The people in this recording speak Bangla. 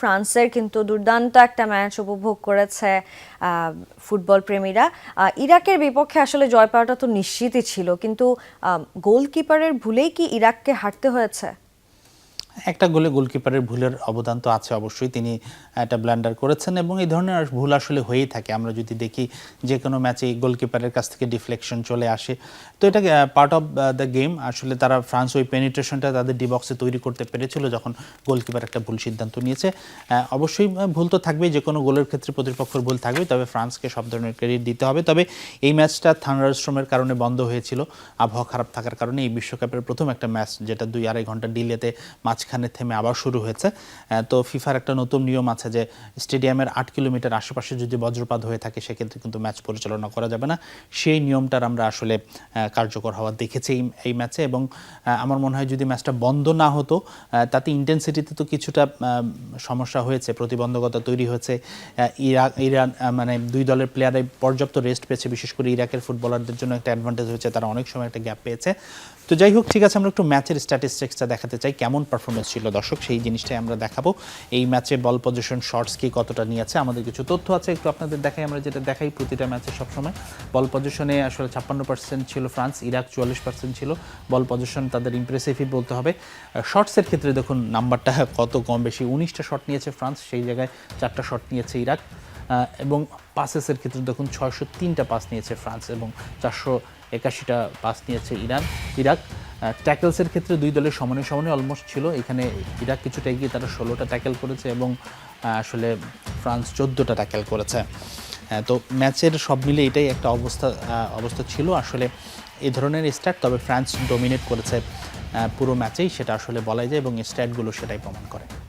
ফ্রান্সের কিন্তু দুর্দান্ত একটা ম্যাচ উপভোগ করেছে ফুটবল প্রেমীরা। ইরাকের বিপক্ষে আসলে জয় পাওয়াটা তো নিশ্চিতই ছিল, কিন্তু গোলকিপারের ভুলেই কি ইরাককে হারতে হয়েছে? একটা গোলকিপারের ভুলের অবদান তো আছে অবশ্যই। তিনি একটা ব্লান্ডার করেছেন এবং এই ধরনের ভুল আসলে হয়েই থাকে। আমরা যদি দেখি যে কোনো ম্যাচে গোলকিপারের কাছ থেকে ডিফ্লেকশন চলে আসে, তো এটা পার্ট অফ দ্য গেম। আসলে তারা ফ্রান্স ওই পেনিট্রেশনটা তাদের ডি বক্সে তৈরি করতে পেরেছিল যখন গোলকিপার একটা ভুল সিদ্ধান্ত নিয়েছে। অবশ্যই ভুল তো থাকবেই, যে কোনো গোলের ক্ষেত্রে প্রতিপক্ষের ভুল থাকবে, তবে ফ্রান্সকে সব ধরনের ক্রেডিট দিতে হবে। তবে এই ম্যাচটা থান্ডারস্টর্মের কারণে বন্ধ হয়েছিল, আবহাওয়া খারাপ থাকার কারণে। এই বিশ্বকাপের প্রথম একটা ম্যাচ যেটা 2-2.5 ঘন্টা ডিলেতে মাঝখানে থেমে আবার শুরু হয়েছে। তো ফিফার একটা নতুন নিয়ম আছে যে স্টেডিয়ামের 8 কিলোমিটার আশেপাশে যদি বজ্রপাত হয়ে থাকে সেক্ষেত্রে কিন্তু ম্যাচ পরিচালনা করা যাবে না। সেই নিয়মটার আমরা আসলে কার্যকর হওয়া দেখেছি এই ম্যাচে। এবং আমার মনে হয় যদি ম্যাচটা বন্ধ না হতো, তাতে ইন্টেন্সিটিতে তো কিছুটা সমস্যা হয়েছে, প্রতিবন্ধকতা তৈরি হয়েছে। ইরান মানে দুই দলের প্লেয়ারে পর্যাপ্ত রেস্ট পেয়েছে, বিশেষ করে ইরাকের ফুটবলারদের জন্য একটা অ্যাডভান্টেজ হয়েছে, তারা অনেক সময় একটা গ্যাপ পেয়েছে। তো যাই হোক, ঠিক আছে, আমরা একটু ম্যাচের স্ট্যাটিস্টিক্সটা দেখাতে চাই, কেমন পারফরমেন্স ছিল দর্শক, সেই জিনিসটাই আমরা দেখাবো। এই ম্যাচে বল পজিশন, শর্টস কি কতটা নিয়েছে, আমাদের কিছু তথ্য আছে, একটু আপনাদের দেখাই। আমরা যেটা দেখাই প্রতিটা ম্যাচে সবসময়, বল পজিশনে আসলে 56% ছিল ফ্রান্স, ইরাক 44% ছিল বল পজিশন। তাদের ইমপ্রেসিভই বলতে হবে। শর্টসের ক্ষেত্রে দেখুন নাম্বারটা কত কম বেশি, 19টা শট নিয়েছে ফ্রান্স, সেই জায়গায় 4টা শট নিয়েছে ইরাক। এবং পাসেসের ক্ষেত্রে দেখুন 603টা পাস নিয়েছে ফ্রান্স এবং 481টা পাস নিয়েছে ইরাক। ট্যাকেলসের ক্ষেত্রে দুই দলের সমানে সমানে অলমোস্ট ছিল। এখানে ইরাক কিছুটা এগিয়ে, তারা 16টা ট্যাকেল করেছে এবং আসলে ফ্রান্স 14টা ট্যাকেল করেছে। তো ম্যাচের সব মিলে এটাই একটা অবস্থা ছিল আসলে এই ধরনের স্ট্যাট। তবে ফ্রান্স ডোমিনেট করেছে পুরো ম্যাচেই, সেটা আসলে বলাই যায় এবং স্ট্যাটগুলো সেটাই প্রমাণ করে।